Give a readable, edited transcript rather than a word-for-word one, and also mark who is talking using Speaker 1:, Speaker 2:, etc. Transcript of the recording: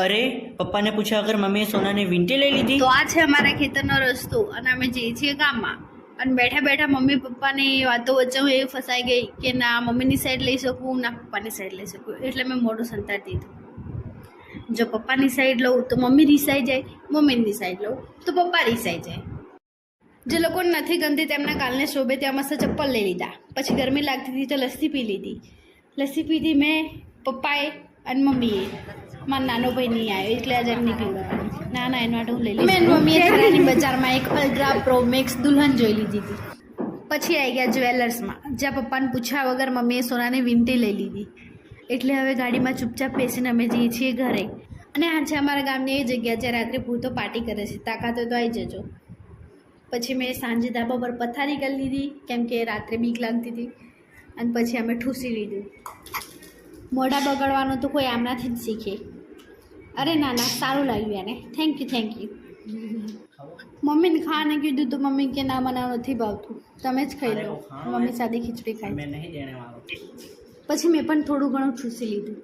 Speaker 1: અરે પપ્પાને પૂછ્યા વગર મમ્મીએ સોનાને વીંટી લઈ લીધી.
Speaker 2: તો આ છે અમારા ખેતરનો રસ્તો અને અમે જઈએ છીએ ગામમાં. અને બેઠા બેઠા મમ્મી પપ્પાની વાતો વચ્ચે હું એ ફસાઈ ગઈ કે ના મમ્મીની સાઈડ લઈ શકું ના પપ્પાની સાઈડ લઈ શકું. એટલે મેં મોઢું સંતાડી દીધું. જો પપ્પાની સાઈડ લઉં તો મમ્મી રીસાઈ જાય, મમ્મીની સાઈડ લઉં તો પપ્પા રીસાઈ જાય. જે લોકોને નથી ગમતી તેમના કાલને શોભે ત્યાં મસ્ત ચપ્પલ લઈ લીધા. પછી ગરમી લાગતી હતી તો લસ્સી પી લીધી. લસ્સી પીધી મેં, પપ્પાએ અને મમ્મીએ. મારો નાનો ભાઈ નહીં આવ્યો એટલે આજે એમ નીકળી ના ના એના માટે હું લઈ લઈશ. મેં મમ્મીએ ખરાની બજારમાં એક અલ્ટ્રા પ્રો મેક્સ દુલ્હન જોઈ લીધી હતી. પછી આવી ગયા જ્વેલર્સમાં, જ્યાં પપ્પાને પૂછ્યા વગર મમ્મીએ સોનાની વીંટી લઈ લીધી. એટલે હવે ગાડીમાં ચૂપચાપ બેસીને અમે જઈએ છીએ ઘરે. અને આ છે અમારા ગામની એ જગ્યા જ્યાં રાત્રે ભૂતો પાર્ટી કરે છે. તાકાત હોય તો આવી જજો. પછી મેં સાંજે ધાબા પર પથારી કરી લીધી કેમ કે રાત્રે બીક લાગતી હતી. અને પછી અમે ઠૂસી લીધું. મોઢા બગાડવાનું તો કોઈ આમનાથી જ શીખે. અરે ના ના સારું લાગ્યું એને. Thank you. મમ્મીને ખાને કીધું તો મમ્મી કે ના મને નથી ભાવતું, તમે જ ખાઈ લો. મમ્મી સાદી ખીચડી ખાઈ. પછી મેં પણ થોડું ઘણું ઠૂસી લીધું.